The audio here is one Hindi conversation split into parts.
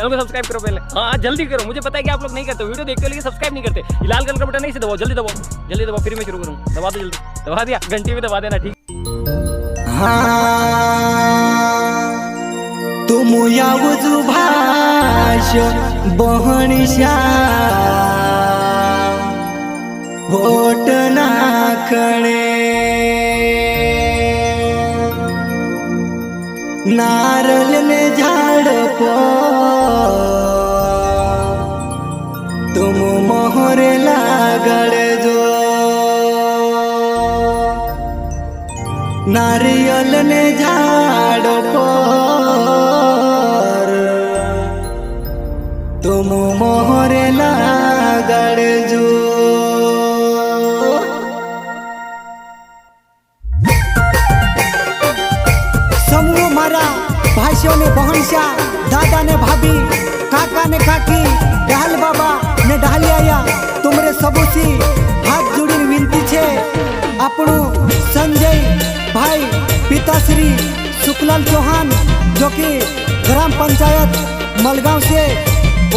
चैनल को सब्सक्राइब करो पहले। हाँ जल्दी करो, मुझे पता है कि आप लोग नहीं करते, वीडियो देखते हो लेकिन सब्सक्राब नहीं करते। ये लाल कलर का बटन नहीं से दबाओ, जल्दी दबाओ, जल्दी दबाओ, फिर मैं शुरू करूँ। दबा दो जल्दी, दबा दिया, घंटी भी दबा देना, ठीक। तुम यावज भाष बहणीशा होट नाखणे नारळ ने झाड तुम मोहरे लागड़ जो नारियल ने झाड़ पर तुम मोहरे लागड़ जो। समूह मारा भाइयों ने बहनशा, दादा ने भाभी, काका ने काकी, डहाल बाबा ने डहालिया, तुमरे सबुसी हाथ जोड़ी विनती छे। आपणु संजय भाई पिताश्री सुखलाल चौहान जो कि ग्राम पंचायत मलगांव से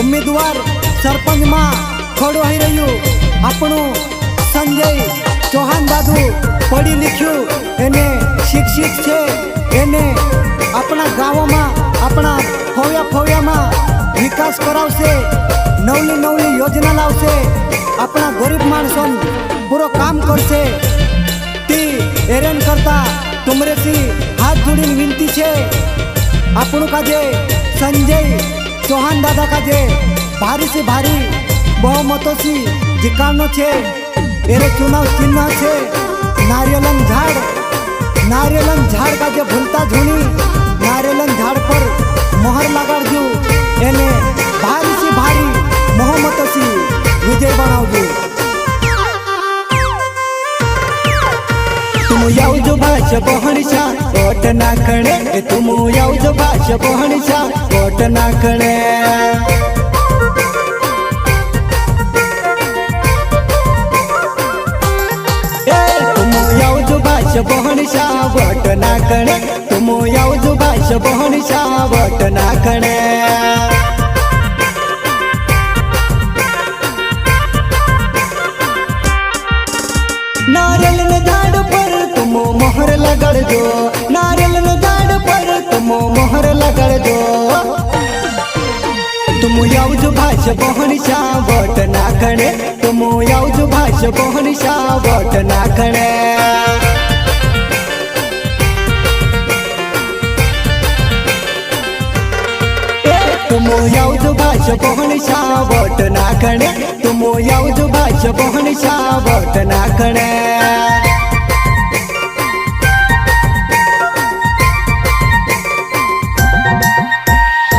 उम्मीदवार सरपंच में खड़ो ही रह्यु। आपणु संजय चौहान दादू पढ़ी लिख्यु एने शिक्षित छे, एने अपना गाँव में अपना फोया में विकास करावशे, नवली योजना लावशे, अपना गरीब माणसों पूरो काम करशे। ती एरेन करता तुमरे सी हाथ जोड़ी विनती छे। आपणु काजे संजय चौहान दादा काजे भारी से भारी बहुमतों से जिकानो छे। एरे चुनाव चिन्ह छे नारियलन झाड़ काजे भूलता झुनी नारियलन झाड़ पर मोहर लगाड़जू, एने भारी से भारी बहुमतों से विजय बनावजू। तुम यावज भाष बहणीशा वोट नाखणे, तुम यावज भाष बहणीशा वोट नाखणे। तुम यावज भाष बहणीशा वोट नाखणे, तुम यावज भाष बहणीशा वोट नाखणे। नारियल ने झाड़ पर तुम मोहर लगड़ दो, नारियल ने झाड़ पर तुम मोहर लगड़ दो। तुम यावज भाष बहणीशा वोट नाखणे, तुम यावज भाष बहणीशा वोट नाखणे। तुम यावज भाष बहणीशा वोट नाखणे, तुम यावज भाष बहणीशा वोट नाखणे।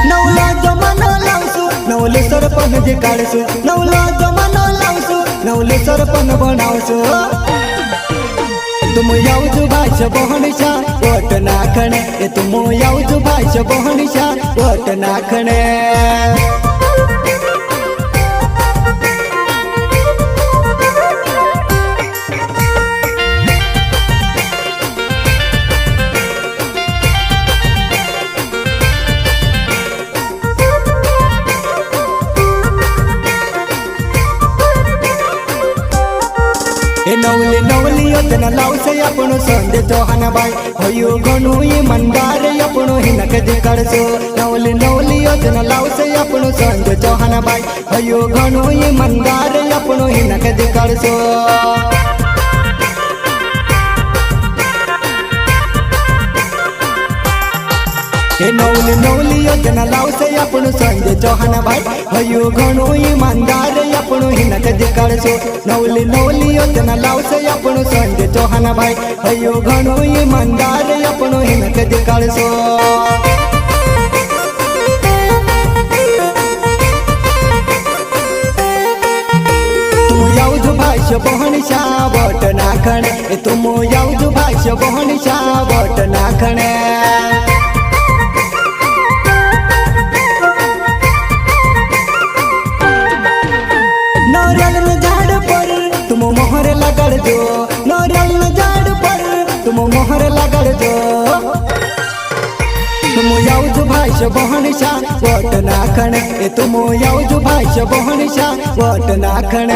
नवला जमानो लावसू नवले सरपंच जे काढसू, नवला जमानो लावसू नवले सरपंच बनावसू। तुम यावज भाष बहणीशा वोट नाखणे, तुम यावज भाष बहणीशा वोट नाखणे। नवली योजना लावसे आपणो संजय चौहान भाई होयो घणो ईमानदार आपणो हिनक दिकाळसो। नवली योजना लावसे आपणो संजय चौहान भाई होयो घणो ईमानदार आपणो हिनक दिकाळसो। नवली योजना लावसे आपणो संजय चौहान भाई होयो घणो ईमानदार आपणो हिनक दिकाळसो। नवली योजना लावसे आपणो संजय चौहान भाई होयो घणो ईमानदार आपणो हिनक दिकाळसो। तुम यावज भाष बहणीशा वोट नाखणे, तुम यावज भाष बहणीशा वोट नाखणे। नारियल झाड़ पर तुम मोहर लगड़ दो, नारियल झाड़ पर तुम मोहर लगड़ दो। तुम यावज भाष भाष्य बहनशा वोट नाखण ए तुम यावजो भाष्य बहनशा वोट नाखण।